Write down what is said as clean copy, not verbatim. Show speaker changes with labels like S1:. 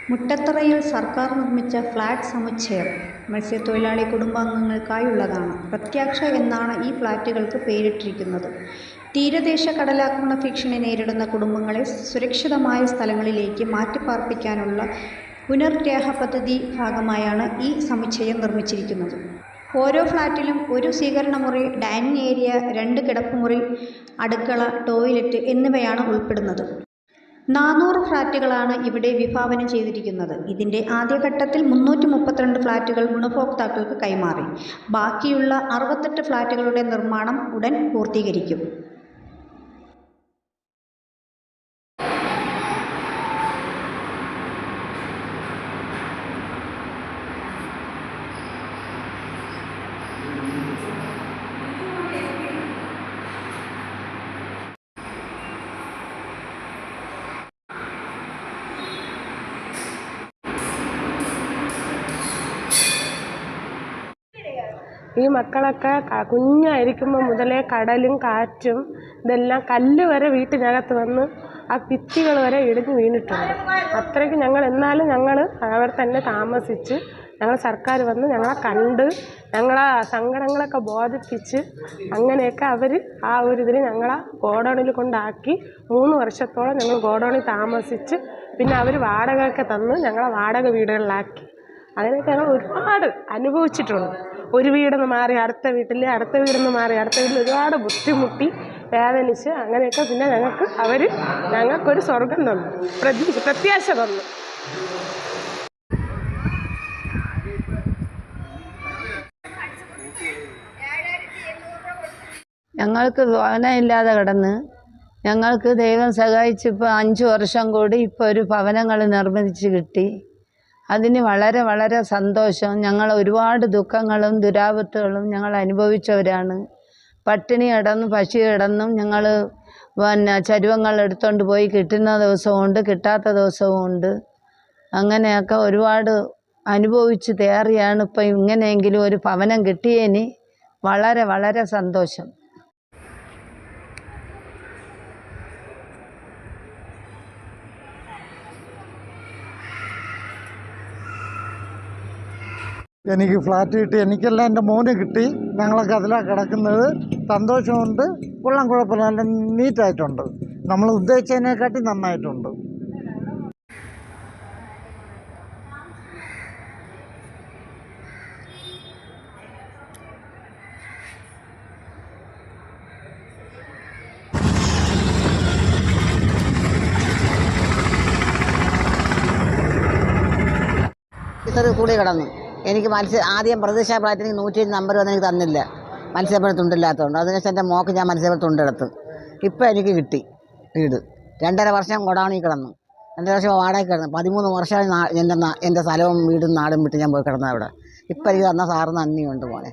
S1: മുട്ടത്തറയിൽ സർക്കാർ നിർമ്മിച്ച ഫ്ളാറ്റ് സമുച്ചയം മത്സ്യത്തൊഴിലാളി കുടുംബാംഗങ്ങൾക്കായുള്ളതാണ്. പ്രത്യാക്ഷ എന്നാണ് ഈ ഫ്ളാറ്റുകൾക്ക് പേരിട്ടിരിക്കുന്നത്. തീരദേശ കടലാക്രമണ ഭീഷണി നേരിടുന്ന കുടുംബങ്ങളെ സുരക്ഷിതമായ സ്ഥലങ്ങളിലേക്ക് മാറ്റിപ്പാർപ്പിക്കാനുള്ള പുനർഗ്രാഹ പദ്ധതി ഭാഗമായാണ് ഈ സമുച്ചയം നിർമ്മിച്ചിരിക്കുന്നത്. ഓരോ ഫ്ളാറ്റിലും ഒരു സ്വീകരണമുറി, ഡൈനിങ് ഏരിയ, 2 കിടപ്പുമുറി, അടുക്കള, ടോയ്ലറ്റ് എന്നിവയാണ് ഉൾപ്പെടുന്നത്. 400 ഫ്ളാറ്റുകളാണ് ഇവിടെ വിഭാവനം ചെയ്തിരിക്കുന്നത്. ഇതിന്റെ ആദ്യഘട്ടത്തിൽ 332 ഫ്ളാറ്റുകൾ ഗുണഭോക്താക്കൾക്ക് കൈമാറി. ബാക്കിയുള്ള 68 ഫ്ളാറ്റുകളുടെ നിർമ്മാണം ഉടൻ പൂർത്തീകരിക്കും.
S2: ഈ മക്കളൊക്കെ കുഞ്ഞായിരിക്കുമ്പോൾ മുതലേ കടലും കാറ്റും ഇതെല്ലാം കല്ല് വരെ വീട്ടിനകത്ത് വന്ന് ആ ഭിത്തികൾ വരെ ഇടിഞ്ഞ് വീണിട്ടുണ്ട്. അത്രയ്ക്ക് എന്നാലും ഞങ്ങൾ അവിടെ തന്നെ താമസിച്ച് ഞങ്ങൾ സർക്കാർ വന്ന് ഞങ്ങളെ കണ്ട് ഞങ്ങളെ സങ്കടങ്ങളൊക്കെ ബോധിപ്പിച്ച് അങ്ങനെയൊക്കെ അവർ ആ ഒരു ഇതിൽ ഞങ്ങളെ ഗോഡൗണിൽ കൊണ്ടാക്കി 3 വർഷത്തോളം ഞങ്ങൾ ഗോഡൗണിൽ താമസിച്ച് പിന്നെ അവർ വാടകയൊക്കെ തന്ന് ഞങ്ങളെ വാടക വീടുകളിലാക്കി. അങ്ങനെയൊക്കെ ഞങ്ങൾ ഒരുപാട് അനുഭവിച്ചിട്ടുണ്ട്. ഒരു വീടെന്ന് മാറി അടുത്ത വീട്ടിൽ, അടുത്ത വീടെന്ന് മാറി അടുത്ത വീട്ടിൽ ഒരുപാട് ബുദ്ധിമുട്ടി വേദനിച്ച് അങ്ങനെയൊക്കെ പിന്നെ ഞങ്ങൾക്കൊരു സ്വർഗം തന്നു, പ്രത്യാശ തന്നു.
S3: ഞങ്ങൾക്ക് ഭവനമില്ലാതെ കിടന്ന് ഞങ്ങൾക്ക് ദൈവം സഹായിച്ച് ഇപ്പോൾ 5 വർഷം കൂടി ഇപ്പോൾ ഒരു ഭവനങ്ങൾ നിർമ്മിച്ച് കിട്ടി. അതിന് വളരെ വളരെ സന്തോഷം. ഞങ്ങൾ ഒരുപാട് ദുഃഖങ്ങളും ദുരാപത്തുകളും ഞങ്ങൾ അനുഭവിച്ചവരാണ്. പട്ടിണി കിടന്നും പശു കിടന്നും ഞങ്ങൾ ചരുവങ്ങൾ എടുത്തുകൊണ്ട് പോയി കിട്ടുന്ന ദിവസമുണ്ട്, കിട്ടാത്ത ദിവസവുമുണ്ട്. അങ്ങനെയൊക്കെ ഒരുപാട് അനുഭവിച്ച് തേറിയാണ് ഇപ്പം ഇങ്ങനെയെങ്കിലും ഒരു ഭവനം കിട്ടിയതിന് വളരെ വളരെ സന്തോഷം.
S4: എനിക്ക് ഫ്ലാറ്റ് കിട്ടി, എനിക്കല്ല എൻ്റെ മോന് കിട്ടി. ഞങ്ങളൊക്കെ അതിലാണ് കിടക്കുന്നത്. സന്തോഷമുണ്ട്, കൊള്ളാം, കുഴപ്പമില്ല, നല്ല നീറ്റായിട്ടുണ്ട്. നമ്മൾ ഉദ്ദേശിച്ചതിനെക്കാട്ടി നന്നായിട്ടുണ്ട്.
S5: കൂടി കിടന്നു. എനിക്ക് ആദ്യം പ്രതീക്ഷ ഫ്ലാറ്റിന് 105 നമ്പർ വന്ന് എനിക്ക് തന്നില്ല, മത്സ്യബന്ധനത്തുണ്ടില്ലാത്തതുകൊണ്ട്. അതിനുശേഷം എൻ്റെ മോക്ക് ഞാൻ മത്സ്യബന്ധനത്തുണ്ടെടുത്ത്. ഇപ്പം എനിക്ക് കിട്ടി വീട്. 2.5 വർഷം ഗോഡൗണിൽ കിടന്നു, 2 വർഷം വാടക കിടന്നു. 13 വർഷമായി എൻ്റെ സ്ഥലവും വീടും നാടും വിട്ട് ഞാൻ പോയി കിടന്നത് അവിടെ. ഇപ്പം എനിക്ക് തന്ന സാറിന് നന്ദിയുണ്ട് മോനെ.